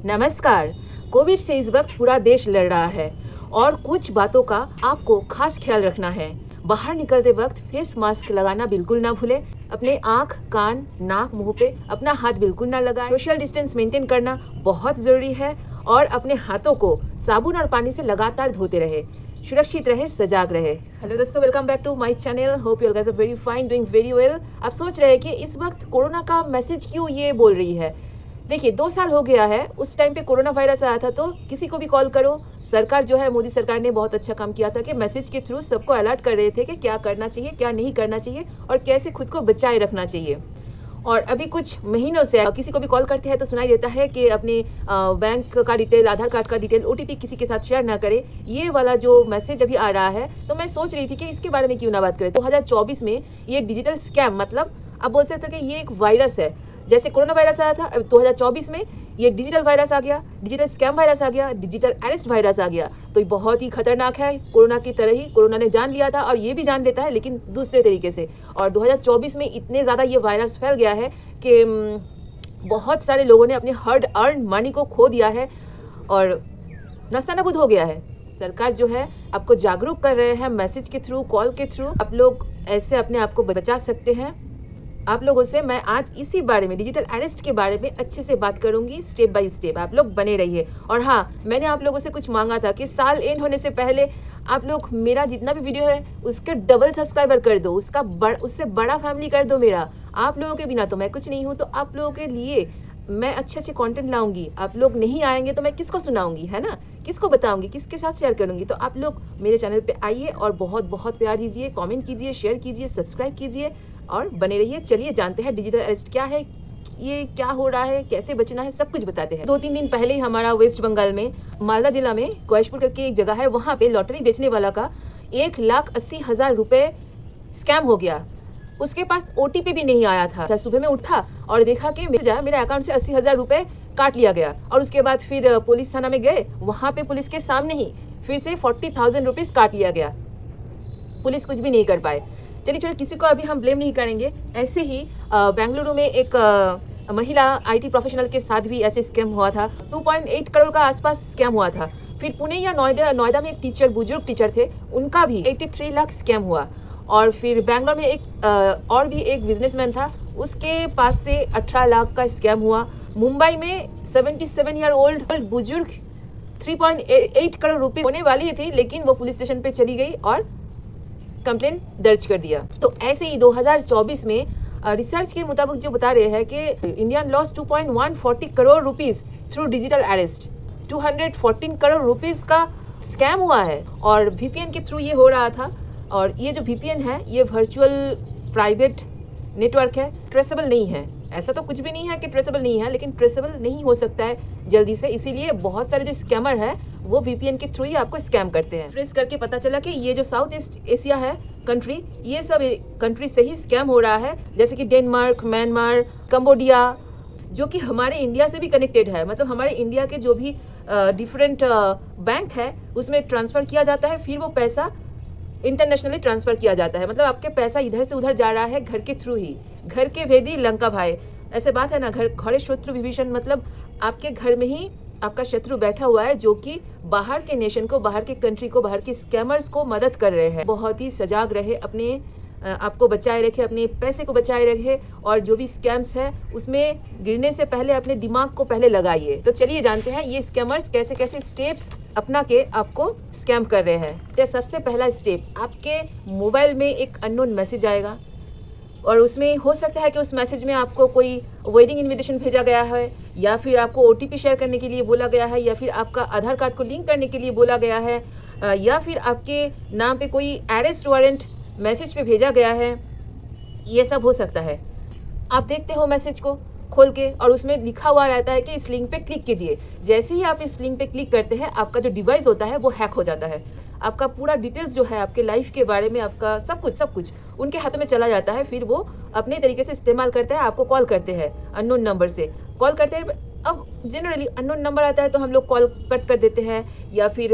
नमस्कार। कोविड से इस वक्त पूरा देश लड़ रहा है और कुछ बातों का आपको खास ख्याल रखना है। बाहर निकलते वक्त फेस मास्क लगाना बिल्कुल ना भूलें। अपने आँख, कान, नाक, मुंह पे अपना हाथ बिल्कुल ना लगाएं। सोशल डिस्टेंस मेंटेन करना बहुत ज़रूरी है और अपने हाथों को साबुन और पानी से लगातार धोते रहे। सुरक्षित रहे, सजाग रहे। हेलो दोस्तों, welcome back to my channel. Hope you guys are very fine, doing very well. आप सोच रहे हैं कि इस वक्त कोरोना का मैसेज क्यों ये बोल रही है। देखिए 2 साल हो गया है, उस टाइम पे कोरोना वायरस आया था तो किसी को भी कॉल करो, सरकार जो है मोदी सरकार ने बहुत अच्छा काम किया था कि मैसेज के थ्रू सबको अलर्ट कर रहे थे कि क्या करना चाहिए, क्या नहीं करना चाहिए और कैसे खुद को बचाए रखना चाहिए। और अभी कुछ महीनों से किसी को भी कॉल करते हैं तो सुनाई देता है कि अपने बैंक का डिटेल, आधार कार्ड का डिटेल, ओटीपी किसी के साथ शेयर ना करें। ये वाला जो मैसेज अभी आ रहा है तो मैं सोच रही थी कि इसके बारे में क्यों ना बात करें। 2024 में ये डिजिटल स्कैम, मतलब आप बोल सकते हैं कि ये एक वायरस है। जैसे कोरोना वायरस आया था, 2024 में ये डिजिटल वायरस आ गया, डिजिटल स्कैम वायरस आ गया, डिजिटल अरेस्ट वायरस आ गया। तो ये बहुत ही खतरनाक है। कोरोना की तरह ही कोरोना ने जान लिया था और ये भी जान लेता है, लेकिन दूसरे तरीके से। और 2024 में इतने ज़्यादा ये वायरस फैल गया है कि बहुत सारे लोगों ने अपने हार्ड अर्न मनी को खो दिया है और नस्तानाबूद हो गया है। सरकार जो है आपको जागरूक कर रहे हैं मैसेज के थ्रू, कॉल के थ्रू। आप लोग ऐसे अपने आप को बचा सकते हैं। आप लोगों से मैं आज इसी बारे में, डिजिटल अरेस्ट के बारे में अच्छे से बात करूंगी, स्टेप बाय स्टेप। आप लोग बने रहिए। और हाँ, मैंने आप लोगों से कुछ मांगा था कि साल एंड होने से पहले आप लोग मेरा जितना भी वीडियो है उसके डबल सब्सक्राइबर कर दो, उससे बड़ा फैमिली कर दो मेरा। आप लोगों के बिना तो मैं कुछ नहीं हूँ। तो आप लोगों के लिए मैं अच्छे अच्छे कंटेंट लाऊंगी। आप लोग नहीं आएंगे तो मैं किसको सुनाऊंगी, है ना? किसको बताऊंगी, किसके साथ शेयर करूंगी? तो आप लोग मेरे चैनल पे आइए और बहुत बहुत प्यार दीजिए, कमेंट कीजिए, शेयर कीजिए, सब्सक्राइब कीजिए और बने रहिए। चलिए जानते हैं डिजिटल अरेस्ट क्या है, ये क्या हो रहा है, कैसे बचना है, सब कुछ बताते हैं। 2-3 दिन पहले ही हमारा वेस्ट बंगाल में मालदा जिला में कोयशपुर करके एक जगह है, वहाँ पे लॉटरी बेचने वाला का 1,80,000 रुपये स्कैम हो गया। उसके पास ओटीपी भी नहीं आया था। सुबह में उठा और देखा कि मेरे अकाउंट से 80,000 रुपये काट लिया गया। और उसके बाद फिर पुलिस थाना में गए, वहाँ पे पुलिस के सामने ही फिर से 40,000 रुपीज़ काट लिया गया। पुलिस कुछ भी नहीं कर पाए। चलिए किसी को अभी हम ब्लेम नहीं करेंगे। ऐसे ही बेंगलुरु में एक महिला आईटी प्रोफेशनल के साथ भी ऐसे स्कैम हुआ था। 2.8 करोड़ का आसपास स्कैम हुआ था। फिर पुणे या नोएडा में एक टीचर, बुजुर्ग टीचर थे, उनका भी 83 लाख स्कैम हुआ। और फिर बैंगलोर में एक और भी एक बिजनेसमैन था, उसके पास से 18 लाख का स्कैम हुआ। मुंबई में 77 ईयर ओल्ड बुजुर्ग 3.8 करोड़ रुपये होने वाली थी, लेकिन वो पुलिस स्टेशन पे चली गई और कंप्लेन दर्ज कर दिया। तो ऐसे ही 2024 में रिसर्च के मुताबिक जो बता रहे हैं कि Indian loss 2.140 crore rupees through digital arrest. 214 crore rupees का स्कैम हुआ है और वीपीएन के थ्रू ये हो रहा था। और ये जो वीपीएन है ये वर्चुअल प्राइवेट नेटवर्क है, ट्रेसेबल नहीं है। ऐसा तो कुछ भी नहीं है कि ट्रेसेबल नहीं है, लेकिन ट्रेसेबल नहीं हो सकता है जल्दी से। इसीलिए बहुत सारे जो स्कैमर है वो वीपीएन के थ्रू ही आपको स्कैम करते हैं। ट्रेस करके पता चला कि ये जो साउथ ईस्ट एशिया है कंट्री, ये सब कंट्री से ही स्कैम हो रहा है। जैसे कि डेनमार्क, म्यांमार, कंबोडिया, जो कि हमारे इंडिया से भी कनेक्टेड है। मतलब हमारे इंडिया के जो भी डिफरेंट बैंक है उसमें ट्रांसफ़र किया जाता है, फिर वो पैसा इंटरनेशनली ट्रांसफ़र किया जाता है। मतलब आपके पैसा इधर से उधर जा रहा है घर के थ्रू ही। घर के भेदी लंका भाई, ऐसे बात है ना। घरे शत्रु विभीषण, मतलब आपके घर में ही आपका शत्रु बैठा हुआ है जो कि बाहर के नेशन को, बाहर के कंट्री को, बाहर के स्कैमर्स को मदद कर रहे हैं। बहुत ही सजाग रहे, अपने आपको बचाए रखे, अपने पैसे को बचाए रखे और जो भी स्कैम्स है उसमें गिरने से पहले अपने दिमाग को पहले लगाइए। तो चलिए जानते हैं ये स्कैमर्स कैसे कैसे स्टेप्स अपना के आपको स्कैम कर रहे हैं। तो सबसे पहला स्टेप, आपके मोबाइल में एक अननोन मैसेज आएगा और उसमें हो सकता है कि उस मैसेज में आपको कोई वेडिंग इनविटेशन भेजा गया है, या फिर आपको ओटीपी शेयर करने के लिए बोला गया है, या फिर आपका आधार कार्ड को लिंक करने के लिए बोला गया है, या फिर आपके नाम पे कोई अरेस्ट वारंट मैसेज पे भेजा गया है। ये सब हो सकता है। आप देखते हो मैसेज को खोल के और उसमें लिखा हुआ रहता है कि इस लिंक पे क्लिक कीजिए। जैसे ही आप इस लिंक पे क्लिक करते हैं, आपका जो डिवाइस होता है वो हैक हो जाता है। आपका पूरा डिटेल्स जो है आपके लाइफ के बारे में, आपका सब कुछ उनके हाथ में चला जाता है। फिर वो अपने तरीके से इस्तेमाल करते हैं, आपको कॉल करते हैं, अननोन नंबर से कॉल करते हैं। अब जनरली अननोन नंबर आता है तो हम लोग कॉल कट कर देते हैं या फिर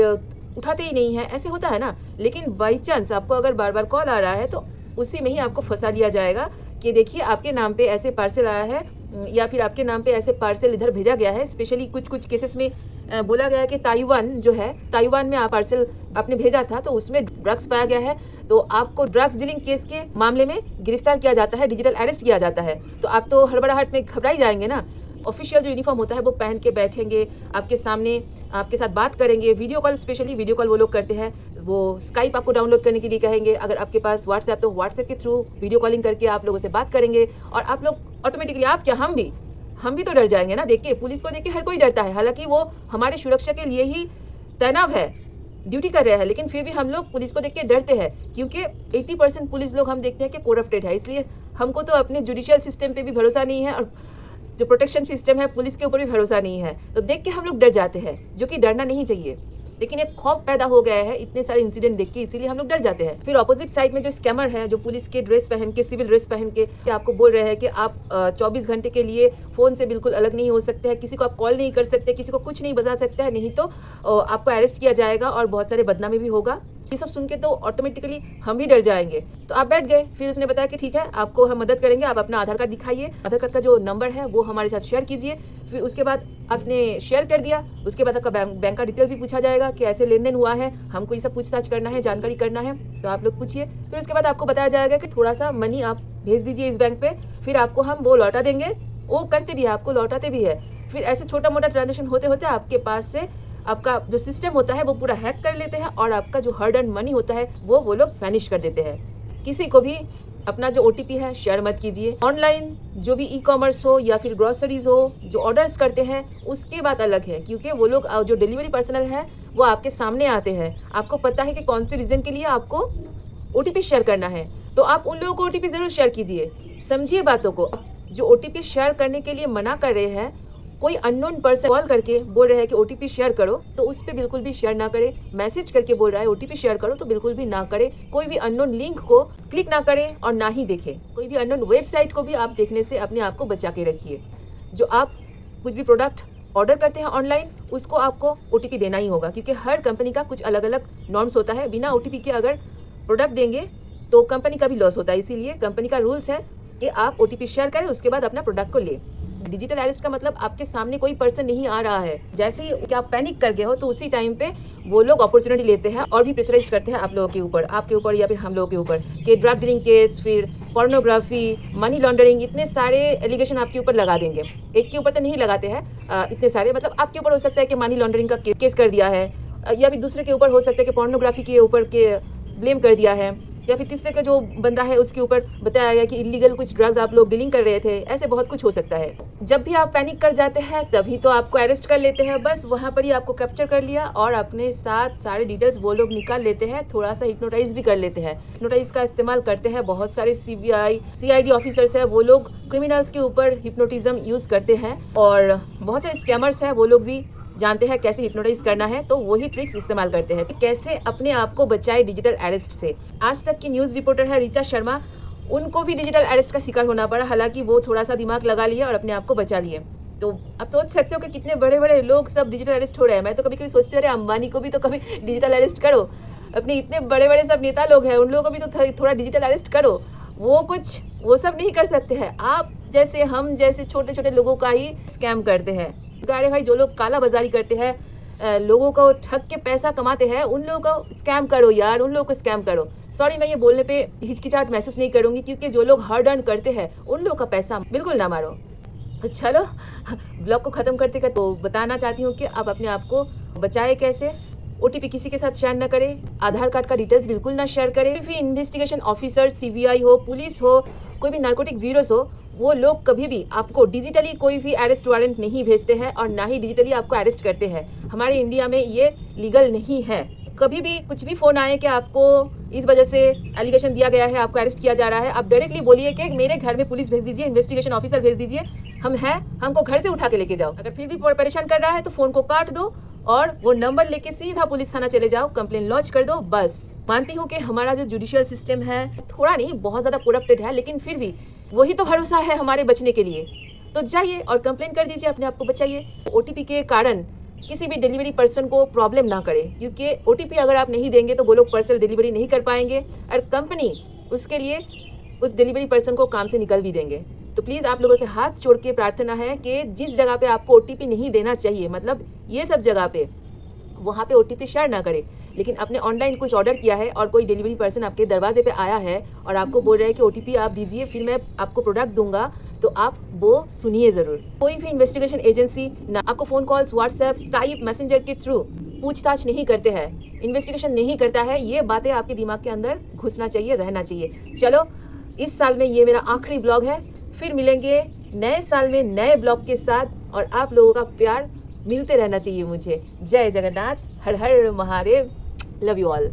उठाते ही नहीं है, ऐसे होता है ना। लेकिन बाई चांस आपको अगर बार बार कॉल आ रहा है तो उसी में ही आपको फंसा लिया जाएगा कि देखिए आपके नाम पे ऐसे पार्सल आया है या फिर आपके नाम पे ऐसे पार्सल इधर भेजा गया है। स्पेशली कुछ कुछ केसेस में बोला गया है कि ताइवान में आप पार्सल आपने भेजा था तो उसमें ड्रग्स पाया गया है, तो आपको ड्रग्स डीलिंग केस के मामले में गिरफ्तार किया जाता है, डिजिटल अरेस्ट किया जाता है। तो आप तो हड़बड़ाहट में घबरा ही जाएंगे ना। ऑफिशियल जो यूनिफॉर्म होता है वो पहन के बैठेंगे, आपके सामने आपके साथ बात करेंगे, video call, specially video call वो लोग करते हैं। वो स्काइप आपको डाउनलोड करने के लिए कहेंगे, अगर आपके पास व्हाट्सएप तो व्हाट्सएप के थ्रू वीडियो कॉलिंग करके आप लोगों से बात करेंगे। और आप लोग ऑटोमेटिकली, आप क्या, हम भी तो डर जाएंगे ना देख के। पुलिस को देख के हर कोई डरता है, हालांकि वो हमारे सुरक्षा के लिए ही तैनात है, ड्यूटी कर रहे हैं, लेकिन फिर भी हम लोग पुलिस को देख के डरते हैं, क्योंकि 80% पुलिस लोग हम देखते हैं कि कोरप्टेड है। इसलिए हमको तो अपने जुडिशियल सिस्टम पे भी भरोसा नहीं है, और जो प्रोटेक्शन सिस्टम है पुलिस के ऊपर भी भरोसा नहीं है। तो देख के हम लोग डर जाते हैं, जो कि डरना नहीं चाहिए, लेकिन एक खौफ पैदा हो गया है इतने सारे इंसिडेंट देख के, इसीलिए हम लोग डर जाते हैं। फिर ऑपोजिट साइड में जो स्कैमर है, जो पुलिस के ड्रेस पहन के, सिविल ड्रेस पहन के आपको बोल रहे हैं कि आप 24 घंटे के लिए फोन से बिल्कुल अलग नहीं हो सकते हैं, किसी को आप कॉल नहीं कर सकते, किसी को कुछ नहीं बता सकते हैं, नहीं तो आपको अरेस्ट किया जाएगा और बहुत सारे बदनामी भी होगा। ये सब सुन के तो ऑटोमेटिकली हम भी डर जाएंगे। तो आप बैठ गए। फिर उसने बताया कि ठीक है, आपको हम मदद करेंगे, आप अपना आधार कार्ड दिखाइए, आधार कार्ड का जो नंबर है वो हमारे साथ शेयर कीजिए। फिर उसके बाद आपने शेयर कर दिया, उसके बाद आपका बैंक का डिटेल्स भी पूछा जाएगा कि ऐसे लेन देन हुआ है, हमको ये सब पूछताछ करना है, जानकारी करना है, तो आप लोग पूछिए। फिर उसके बाद आपको बताया जाएगा कि थोड़ा सा मनी आप भेज दीजिए इस बैंक पे, फिर आपको हम वो लौटा देंगे। वो करते भी है, आपको लौटाते भी है। फिर ऐसे छोटा मोटा ट्रांजेक्शन होते होते आपके पास से आपका जो सिस्टम होता है वो पूरा हैक कर लेते हैं, और आपका जो हार्ड अर्न मनी होता है वो लोग वैनिश कर देते हैं। किसी को भी अपना जो OTP है शेयर मत कीजिए। ऑनलाइन जो भी ई-कॉमर्स हो या फिर ग्रोसरीज हो, जो ऑर्डर्स करते हैं उसके बात अलग है, क्योंकि वो लोग जो डिलीवरी पर्सनल है वो आपके सामने आते हैं, आपको पता है कि कौन से रीजन के लिए आपको OTP शेयर करना है, तो आप उन लोगों को OTP जरूर शेयर कीजिए। समझिए बातों को। जो OTP शेयर करने के लिए मना कर रहे हैं, कोई अननोन पर्सन कॉल करके बोल रहे हैं कि OTP शेयर करो, तो उस पर बिल्कुल भी शेयर ना करें। मैसेज करके बोल रहा है OTP शेयर करो, तो बिल्कुल भी ना करें। कोई भी अननोन लिंक को क्लिक ना करें और ना ही देखें। कोई भी अननोन वेबसाइट को भी आप देखने से अपने आप को बचा के रखिए। जो आप कुछ भी प्रोडक्ट ऑर्डर करते हैं ऑनलाइन, उसको आपको OTP देना ही होगा, क्योंकि हर कंपनी का कुछ अलग अलग नॉर्म्स होता है। बिना OTP के अगर प्रोडक्ट देंगे तो कंपनी का भी लॉस होता है। इसीलिए कंपनी का रूल्स है कि आप OTP शेयर करें, उसके बाद अपना प्रोडक्ट को लें। डिजिटल अरेस्ट का मतलब आपके सामने कोई पर्सन नहीं आ रहा है, जैसे ही कि आप पैनिक कर गए हो तो उसी टाइम पे वो लोग अपॉर्चुनिटी लेते हैं और भी प्रेशराइज करते हैं आप लोगों के ऊपर, आपके ऊपर या फिर हम लोगों के ऊपर, कि ड्रग डीलिंग केस, फिर पोर्नोग्राफी, मनी लॉन्ड्रिंग, इतने सारे एलिगेशन आपके ऊपर लगा देंगे। एक के ऊपर तो नहीं लगाते हैं, इतने सारे, मतलब आपके ऊपर हो सकता है कि मनी लॉन्ड्रिंग का केस कर दिया है, या फिर दूसरे के ऊपर हो सकता है कि पोर्नोग्राफी के ऊपर के ब्लेम कर दिया है, या फिर तीसरे का जो बंदा है उसके ऊपर बताया गया कि इलीगल कुछ ड्रग्स आप लोग डीलिंग कर रहे थे। ऐसे बहुत कुछ हो सकता है। जब भी आप पैनिक कर जाते हैं तभी तो आपको अरेस्ट कर लेते हैं, बस वहाँ पर ही आपको कैप्चर कर लिया और अपने साथ सारे डिटेल्स वो लोग निकाल लेते हैं। थोड़ा सा हिप्नोटाइज भी कर लेते हैं। हिप्नोटाइज का इस्तेमाल करते हैं बहुत सारे CID ऑफिसर्स है, वो लोग क्रिमिनल्स के ऊपर हिप्नोटिज्म यूज करते हैं, और बहुत सारे स्कैमर्स हैं, वो लोग भी जानते हैं कैसे हिप्नोटाइज करना है, तो वही ट्रिक्स इस्तेमाल करते हैं। कैसे अपने आप को बचाए डिजिटल अरेस्ट से। आज तक की न्यूज़ रिपोर्टर है ऋचा शर्मा, उनको भी डिजिटल अरेस्ट का शिकार होना पड़ा, हालांकि वो थोड़ा सा दिमाग लगा लिए और अपने आप को बचा लिए। तो आप सोच सकते हो कि कितने बड़े बड़े लोग सब डिजिटल अरेस्ट हो रहे हैं। मैं तो कभी कभी सोचती हूँ, अरे अंबानी को भी तो कभी डिजिटल अरेस्ट करो, अपने इतने बड़े बड़े सब नेता लोग हैं उन लोगों को भी तो थोड़ा डिजिटल अरेस्ट करो। वो सब नहीं कर सकते हैं। आप जैसे, हम जैसे छोटे छोटे लोगों का ही स्कैम करते हैं। अरे भाई, जो लोग काला बाजारी करते हैं, लोगों को ठग के पैसा कमाते हैं, उन लोगों को स्कैम करो यार, उन लोगों को स्कैम करो। सॉरी, मैं ये बोलने पे हिचकिचाहट महसूस नहीं करूंगी, क्योंकि जो लोग हार्ड अर्न करते हैं उन लोगों का पैसा बिल्कुल ना मारो। तो चलो ब्लॉग को खत्म करते करते तो बताना चाहती हूँ कि आप अपने आप को बचाए कैसे। OTP किसी के साथ शेयर ना करें, आधार कार्ड का डिटेल्स बिल्कुल ना शेयर करें। फिर इन्वेस्टिगेशन ऑफिसर, CBI हो, पुलिस हो, कोई भी नार्कोटिक ब्यूरोस हो, वो लोग कभी भी आपको डिजिटली कोई भी अरेस्ट वारंट नहीं भेजते हैं और ना ही डिजिटली आपको अरेस्ट करते हैं। हमारे इंडिया में ये लीगल नहीं है। कभी भी कुछ भी फोन आए कि आपको इस वजह से एलिगेशन दिया गया है, आपको अरेस्ट किया जा रहा है, आप डायरेक्टली बोलिए कि मेरे घर में पुलिस भेज दीजिए, इन्वेस्टिगेशन ऑफिसर भेज दीजिए, हम हैं, हमको घर से उठा के लेके जाओ। अगर फिर भी परेशान कर रहा है तो फोन को काट दो और वो नंबर लेके सीधा पुलिस थाना चले जाओ, कंप्लेन लॉन्च कर दो, बस। मानती हूँ कि हमारा जो जुडिशियल सिस्टम है थोड़ा नहीं, बहुत ज़्यादा करप्टेड है, लेकिन फिर भी वही तो भरोसा है हमारे बचने के लिए। तो जाइए और कंप्लेन कर दीजिए, अपने आप को बचाइए। OTP के कारण किसी भी डिलीवरी पर्सन को प्रॉब्लम ना करे, क्योंकि OTP अगर आप नहीं देंगे तो वो लोग पार्सल डिलीवरी नहीं कर पाएंगे और कंपनी उसके लिए उस डिलीवरी पर्सन को काम से निकल भी देंगे। तो प्लीज़ आप लोगों से हाथ जोड़ के प्रार्थना है कि जिस जगह पे आपको ओटीपी नहीं देना चाहिए, मतलब ये सब जगह पे, वहाँ पे ओटीपी शेयर ना करें। लेकिन आपने ऑनलाइन कुछ ऑर्डर किया है और कोई डिलीवरी पर्सन आपके दरवाजे पे आया है और आपको बोल रहा है कि ओटीपी आप दीजिए, फिर मैं आपको प्रोडक्ट दूंगा, तो आप वो सुनिए ज़रूर। कोई भी इन्वेस्टिगेशन एजेंसी ना आपको phone calls, WhatsApp, Skype, messenger के थ्रू पूछताछ नहीं करते हैं, इन्वेस्टिगेशन नहीं करता है। ये बातें आपके दिमाग के अंदर घुसना चाहिए, रहना चाहिए। चलो, इस साल में ये मेरा आखिरी ब्लॉग है। फिर मिलेंगे नए साल में नए ब्लॉग के साथ, और आप लोगों का प्यार मिलते रहना चाहिए मुझे। जय जगन्नाथ, हर हर महादेव, लव यू ऑल।